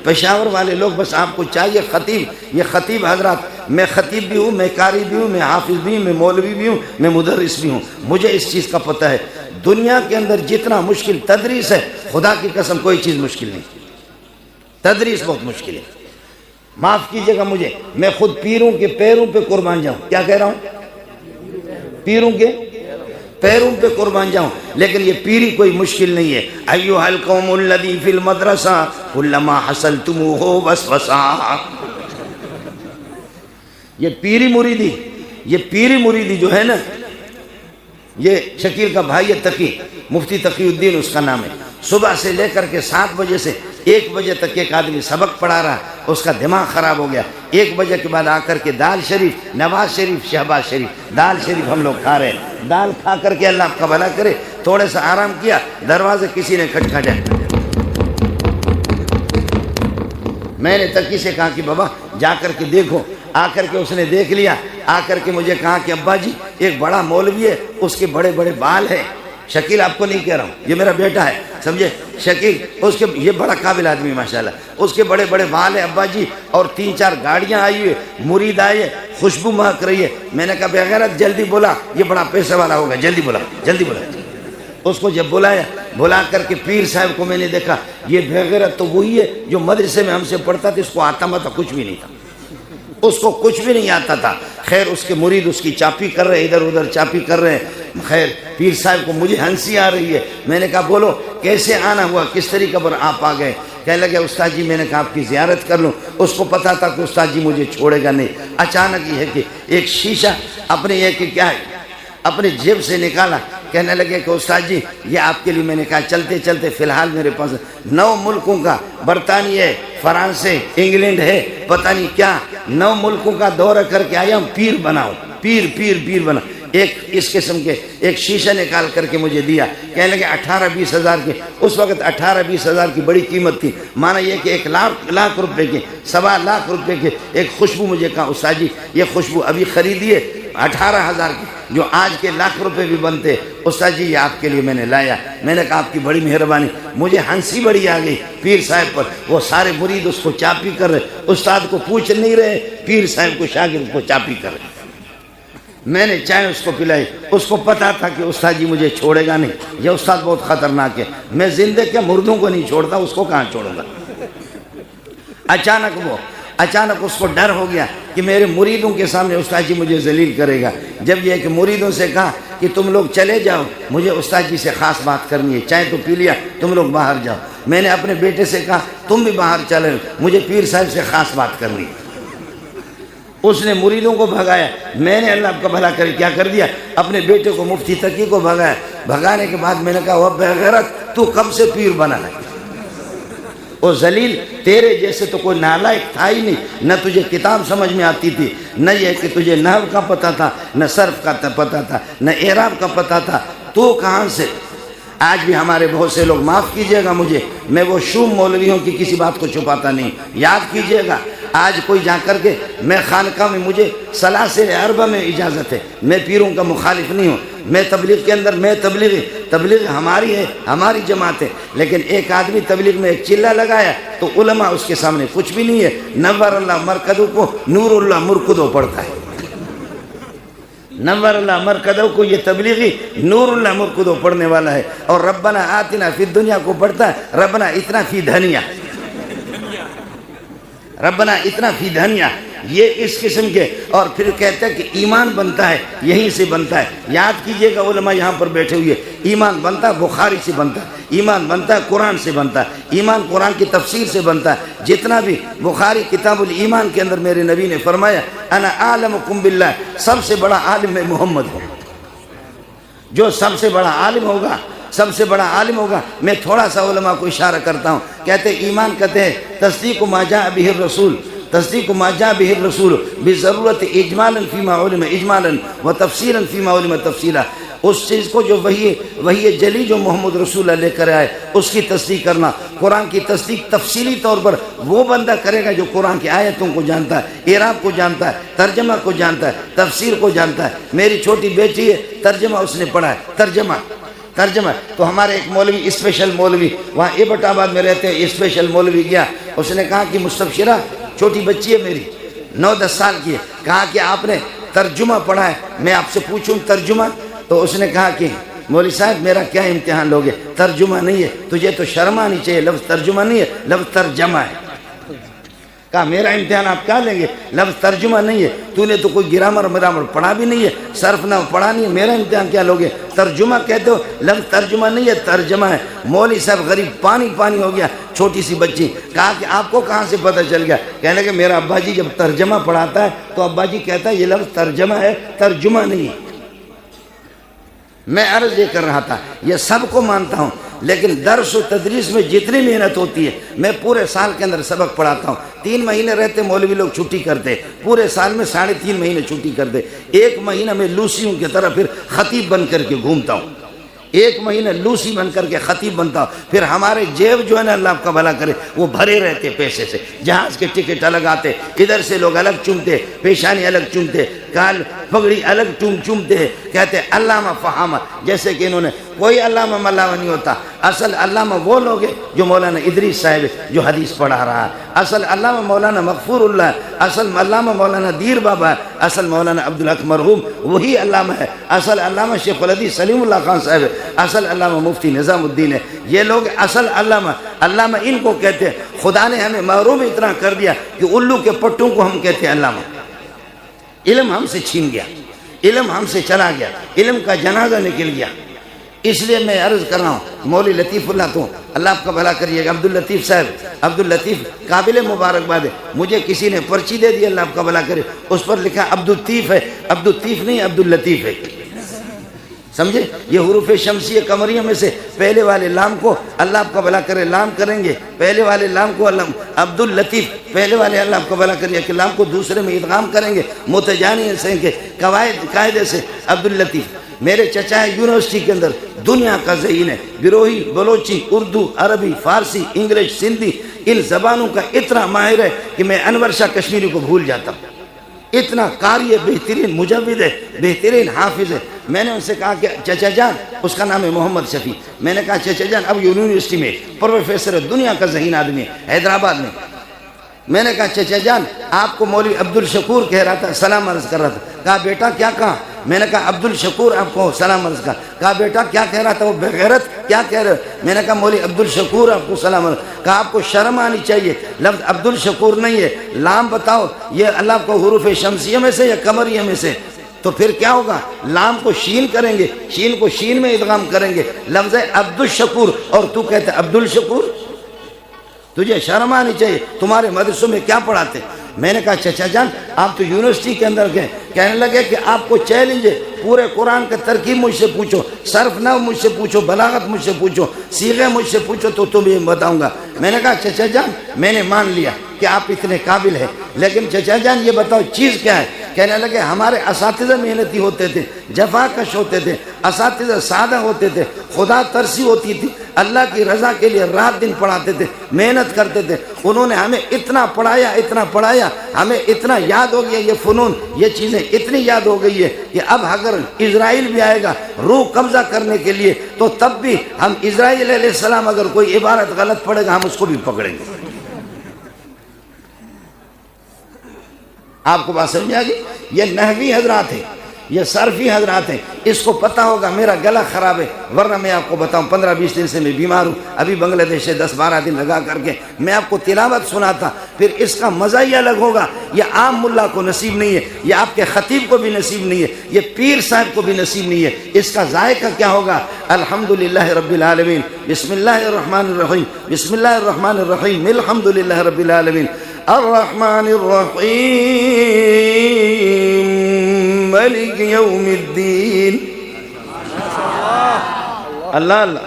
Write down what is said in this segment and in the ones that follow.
پشاور والے لوگ بس آپ کو چاہیے خطیب، یہ خطیب حضرات، میں خطیب بھی ہوں، میں قاری بھی ہوں، میں حافظ بھی ہوں، میں مولوی بھی ہوں، میں مدرس بھی ہوں، مجھے اس چیز کا پتہ ہے دنیا کے اندر جتنا مشکل تدریس ہے، خدا کی قسم کوئی چیز مشکل نہیں، تدریس بہت مشکل ہے۔ معاف کیجئے گا مجھے، میں خود پیروں کے پیروں پہ قربان جاؤں، کیا کہہ رہا ہوں؟ پیروں کے پیروں پہ قربان جاؤں، لیکن یہ پیری کوئی مشکل نہیں ہے۔ ایھا القوم الذی فی المدرسہ کلما حصلتموہ وسوسہ، یہ پیری مریدی جو ہے نا، یہ شکیل کا بھائی ہے تقی، مفتی تقی الدین اس کا نام ہے، صبح سے لے کر کے 7 بجے سے 1 بجے تک ایک آدمی سبق پڑھا رہا، اس کا دماغ خراب ہو گیا۔ 1 بجے کے بعد آ کر کے دال شریف، نواز شریف، شہباز شریف، دال شریف ہم لوگ کھا رہے ہیں، دال کھا کر کے اللہ آپ کا بھلا کرے، تھوڑے سا آرام کیا، دروازے کسی نے کھٹکھٹایا۔ میں نے تقی سے کہا کہ بابا جا کر کے دیکھو، آ کر کے اس نے دیکھ لیا، آ کر کے مجھے کہا کہ ابا جی ایک بڑا مولوی ہے، اس کے بڑے بڑے بال ہیں۔ شکیل آپ کو نہیں کہہ رہا ہوں، یہ میرا بیٹا ہے، سمجھے؟ شکیل اس کے، یہ بڑا قابل آدمی ماشاءاللہ، اس کے بڑے بڑے بال ہیں ابا جی، اور 3-4 گاڑیاں آئی ہوئی، مرید آئے، خوشبو مہک رہی ہے۔ میں نے کہا بے غیرت جلدی بولا، یہ بڑا پیسے والا ہوگا، جلدی بولا جلدی بولا۔ اس کو جب بلایا، بلا کر کے پیر صاحب کو میں نے دیکھا، یہ بے غیرت تو وہی ہے جو مدرسے میں ہم سے پڑھتا تھا، اس کو آتا متا کچھ بھی نہیں تھا، اس کو کچھ بھی نہیں آتا تھا۔ خیر اس کے مرید اس کی چاپی کر رہے، ادھر ادھر چاپی کر رہے ہیں۔ خیر پیر صاحب کو مجھے ہنسی آ رہی ہے، میں نے کہا بولو کیسے آنا ہوا، کس طریقے پر آپ آ گئے؟ کہنے لگے استاد جی میں نے کہا آپ کی زیارت کر لوں۔ اس کو پتا تھا کہ استاد جی مجھے چھوڑے گا نہیں۔ اچانک یہ ہے کہ ایک شیشہ اپنے اپنے جیب سے نکالا، کہنے لگے کہ استاد جی یہ آپ کے لیے۔ میں نے کہا چلتے چلتے فی الحال میرے پاس 9 ملکوں کا، برطانیہ ہے، فرانس ہے، انگلینڈ ہے، پتہ نہیں کیا 9 ملکوں کا دورہ کر کے آیا ہوں، پیر بناؤ، پیر بنا۔ ایک اس قسم کے ایک شیشہ نکال کر کے مجھے دیا، کہنے لگے 18-20 ہزار کے، اس وقت 18-20 ہزار کی بڑی قیمت تھی، مانا یہ کہ 1 لاکھ روپے کے، 1.25 لاکھ روپے کے ایک خوشبو۔ مجھے کہا استاد جی یہ خوشبو ابھی خریدیے 18,000 کی، جو آج کے لاکھ روپے بھی بنتے۔ استاد جی یہ آپ کے لیے میں نے لایا۔ میں نے کہا آپ کی بڑی مہربانی۔ مجھے ہنسی بڑی آ گئی پیر صاحب پر، وہ سارے مرید اس کو چاپی کر رہے، استاد کو پوچھ نہیں رہے، پیر صاحب کو شاگرد کو چاپی کر رہے۔ میں نے چائے اس کو پلائی، اس کو پتا تھا کہ استاد جی مجھے چھوڑے گا نہیں، یہ استاد بہت خطرناک ہے، میں زندہ کیا مردوں کو نہیں چھوڑتا، اس کو کہاں چھوڑوں گا۔ اچانک اس کو ڈر ہو گیا کہ میرے مریدوں کے سامنے استاد جی مجھے ذلیل کرے گا۔ جب یہ کہ مریدوں سے کہا کہ تم لوگ چلے جاؤ، مجھے استاد جی سے خاص بات کرنی ہے، چائے تو پی لیا، تم لوگ باہر جاؤ۔ میں نے اپنے بیٹے سے کہا تم بھی باہر چلے، مجھے پیر صاحب سے خاص بات کرنی ہے۔ اس نے مریدوں کو بھگایا، میں نے اللہ آپ کا بھلا کرے کیا کر دیا، اپنے بیٹے کو مفتی تقی کو بھگایا۔ بھگانے کے بعد میں نے کہا وہ بے غیرت تو کب سے پیر بنا ہے؟ وہ ذلیل، تیرے جیسے تو کوئی نالائق تھا ہی نہیں، نہ تجھے کتاب سمجھ میں آتی تھی، نہ یہ کہ تجھے نحو کا پتہ تھا، نہ صرف کا پتہ تھا، نہ اعراب کا پتہ تھا، تو کہاں سے؟ آج بھی ہمارے بہت سے لوگ، معاف کیجئے گا مجھے، میں وہ شوم مولویوں کی کسی بات کو چھپاتا نہیں، یاد کیجئے گا آج کوئی جا کر کے، میں خانقاہ میں مجھے سلاسل اربع میں اجازت ہے، میں پیروں کا مخالف نہیں ہوں، میں تبلیغ کے اندر، میں تبلیغ ہماری ہے، ہماری جماعت ہے، لیکن ایک آدمی تبلیغ میں ایک چلہ لگایا تو علماء اس کے سامنے کچھ بھی نہیں ہے۔ نور اللہ مرکدو کو نور اللہ مرکدو پڑھتا ہے، نور اللہ مرکدو کو یہ تبلیغی نور اللہ مرکدو پڑھنے والا ہے، اور ربنا آتنا فی الدنیا کو پڑھتا ہے ربنا اتنا فی دھنیا، ربنا اتنا فی دھنیا، یہ اس قسم کے۔ اور پھر کہتا ہے کہ ایمان بنتا ہے یہیں سے بنتا ہے، یاد کیجئے گا علماء یہاں پر بیٹھے ہوئے، ایمان بنتا ہے بخاری سے بنتا ہے، ایمان بنتا ہے قرآن سے بنتا ہے، ایمان قرآن کی تفسیر سے بنتا ہے۔ جتنا بھی بخاری کتاب الایمان کے اندر میرے نبی نے فرمایا انا اعلمکم باللہ، سب سے بڑا عالم میں محمد ہوں، جو سب سے بڑا عالم ہوگا، سب سے بڑا عالم ہوگا۔ میں تھوڑا سا علماء کو اشارہ کرتا ہوں، کہتے ایمان کہتے ہیں تصدیق ما جاء به الرسول، تصدیق ما جاء به الرسول بضرورت اجمالا فيما علم اجمالا وتفصيلا فيما علم تفصيلا، اس چیز کو جو وہی جلی جو محمد رسول اللہ لے کر آئے اس کی تصدیق کرنا۔ قرآن کی تصدیق تفصیلی طور پر وہ بندہ کرے گا جو قرآن کی آیتوں کو جانتا ہے، اعراب کو جانتا ہے، ترجمہ کو جانتا ہے، تفسیر کو جانتا ہے۔ میری چھوٹی بیٹی ہے، ترجمہ اس نے پڑھا ہے، ترجمہ. تو ہمارے ایک مولوی اسپیشل مولوی وہاں ایبٹ آباد میں رہتے ہیں، اسپیشل مولوی گیا، اس نے کہا کہ مستبشرہ چھوٹی بچی ہے میری 9-10 سال کی ہے، کہا کہ آپ نے ترجمہ پڑھا ہے، میں آپ سے پوچھوں ترجمہ؟ تو اس نے کہا کہ مولوی صاحب میرا کیا امتحان لوگے، ترجمہ نہیں ہے، تجھے تو شرم آنی چاہیے، لفظ ترجمہ نہیں ہے، لفظ ترجمہ ہے. کہا میرا امتحان آپ کیا لیں گے، لفظ ترجمہ نہیں ہے، تو نے تو کوئی گرامر پڑھا بھی نہیں ہے، صرف نہ پڑھا نہیں ہے، میرا امتحان کیا لوگے، ترجمہ کہتے ہو، لفظ ترجمہ نہیں ہے ترجمہ ہے. مولوی صاحب غریب پانی ہو گیا، چھوٹی سی بچی. کہا کہ آپ کو کہاں سے پتہ چل گیا؟ کہنے کہ میرا ابا جی جب ترجمہ پڑھاتا ہے تو ابا جی کہتا ہے یہ لفظ ترجمہ ہے، ترجمہ نہیں ہے. میں عرض یہ کر رہا تھا، یہ سب کو مانتا ہوں، لیکن درس و تدریس میں جتنی محنت ہوتی ہے، میں پورے سال کے اندر سبق پڑھاتا ہوں. 3 مہینے رہتے مولوی لوگ چھٹی کرتے، پورے سال میں 3.5 مہینے چھٹی کرتے. 1 مہینہ میں لوسیوں کی طرح پھر خطیب بن کر کے گھومتا ہوں، 1 مہینہ لوسی بن کر کے خطیب بنتا ہوں. پھر ہمارے جیب جو ہے نا اللہ آپ کا بھلا کرے وہ بھرے رہتے پیسے سے، جہاز کے ٹکٹ الگ آتے، ادھر سے لوگ الگ چومتے، پیشانی الگ چومتے، کال پگڑی الگ چومتے، کہتے علامہ فہامہ، جیسے کہ انہوں نے کوئی علامہ ملاوہ نہیں ہوتا. اصل علامہ وہ لوگ ہیں جو مولانا ادریس صاحب ہے جو حدیث پڑھا رہا ہے، اصل علامہ مولانا مغفور اللہ ہے، اصل علامہ مولانا دیر بابا ہے، اصل مولانا عبدالحق مرحوم وہی علامہ ہے، اصل علامہ شیخ الحدیث سلیم اللہ خان صاحب ہے، اصل علامہ مفتی نظام الدین ہے. یہ لوگ اصل علامہ ان کو کہتے ہیں. خدا نے ہمیں محروم اتنا کر دیا کہ الو کے پٹوں کو ہم کہتے ہیں علامہ. علم ہم سے چھین گیا، علم ہم سے چلا گیا، علم کا جنازہ نکل گیا. اس لیے میں عرض کر رہا ہوں مولوی لطیف اللہ تو اللہ آپ کا بھلا کریے گا. عبداللطیف صاحب، عبداللطیف قابل مبارکباد ہے. مجھے کسی نے پرچی دے دی، اللہ آپ کا بھلا کرے، اس پر لکھا عبدالطیف ہے، عبدالطیف نہیں عبداللطیف ہے. سمجھے؟ یہ حروف شمسی قمریہ میں سے پہلے والے لام کو اللہ آپ کا بھلا کرے لام کریں گے، پہلے والے لام کو اللہ عبداللطیف، پہلے والے اللہ آپ کا بھلا کریے کہ لام کو دوسرے میں ادغام کریں گے متجانی سے کے قاعدے سے عبداللطیف. میرے چچا ہے یونیورسٹی کے اندر دنیا کا ذہین ہے، گروہی، بلوچی، اردو، عربی، فارسی، انگلش، سندھی، ان زبانوں کا اتنا ماہر ہے کہ میں انور شاہ کشمیری کو بھول جاتا ہوں. اتنا قاری ہے، بہترین مجود ہے، بہترین حافظ ہے. میں نے ان سے کہا کہ چچا جان، اس کا نام ہے محمد شفیع، میں نے کہا چچا جان اب یونیورسٹی میں پروفیسر ہے، دنیا کا ذہین آدمی ہے حیدرآباد میں. میں نے کہا چچا جان آپ کو مولوی عبدالشکور کہہ رہا تھا، سلام عرض کر رہا تھا. کہا بیٹا کیا کہا؟ میں نے کہا عبدالشکور آپ کو سلام عرض کہا بیٹا کیا کہہ رہا تھا وہ بغیرت، کیا کہہ رہے؟ میں نے کہا مولوی عبدالشکور آپ کو سلام عرض. کہا آپ کو شرم آنی چاہیے، لفظ عبدالشکور نہیں ہے، لام بتاؤ یہ اللہ کو حروف شمسیہ میں سے یا قمریہ میں سے؟ تو پھر کیا ہوگا؟ لام کو شین کریں گے، شین کو شین میں ادغام کریں گے، لفظ ہے عبدالشکور اور تو کہتے عبدالشکور. تجھے شرم آنی چاہیے، تمہارے مدرسوں میں کیا پڑھاتے؟ میں نے کہا چچا جان آپ تو یونیورسٹی کے اندر گئے. کہنے لگے کہ آپ کو چیلنج ہے، پورے قرآن کا ترکیب مجھ سے پوچھو، صرف نحو مجھ سے پوچھو، بلاغت مجھ سے پوچھو، صیغے مجھ سے پوچھو تو تمہیں بتاؤں گا. میں نے کہا چچا جان میں نے مان لیا کہ آپ اتنے قابل ہیں، لیکن چچا جان یہ بتاؤ چیز کیا ہے؟ کہنے لگے ہمارے اساتذہ محنتی ہوتے تھے، جفا کش ہوتے تھے، اساتذہ سادہ ہوتے تھے، خدا ترسی ہوتی تھی، اللہ کی رضا کے لیے رات دن پڑھاتے تھے، محنت کرتے تھے. انہوں نے ہمیں اتنا پڑھایا ہمیں اتنا یاد ہو گیا، یہ فنون یہ چیزیں اتنی یاد ہو گئی ہے کہ اب اگر اسرائیل بھی آئے گا روح قبضہ کرنے کے لیے تو تب بھی ہم اسرائیل علیہ السلام اگر کوئی عبارت غلط پڑھے گا ہم اس کو بھی پکڑیں گے. آپ کو بات سمجھ آ گئی؟ یہ نحوی حضرات ہیں، یہ صرفی حضرات ہیں، اس کو پتہ ہوگا. میرا گلا خراب ہے، ورنہ میں آپ کو بتاؤں 15-20 دن سے میں بیمار ہوں، ابھی بنگلہ دیش سے 10-12 دن لگا کر کے میں آپ کو تلاوت سناتا، پھر اس کا مزہ ہی الگ ہوگا. یہ عام ملا کو نصیب نہیں ہے، یہ آپ کے خطیب کو بھی نصیب نہیں ہے، یہ پیر صاحب کو بھی نصیب نہیں ہے. اس کا ذائقہ کیا ہوگا؟ الحمدللہ رب العالمین، بسم اللہ الرحمن الرحیم، بسم اللہ الرحمن الرحیم، الحمدللہ رب العالمین، الرحمن الرحیم، مالک یوم الدین. اللہ اللہ،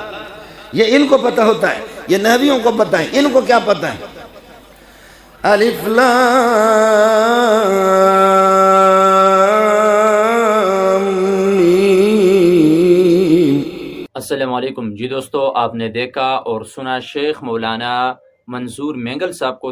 یہ ان کو پتہ ہوتا ہے، یہ نحویوں کو پتہ ہے. ان کو کیا پتہ ہے؟ الف لام میم. السلام علیکم جی دوستو، آپ نے دیکھا اور سنا شیخ مولانا منظور مینگل صاحب کو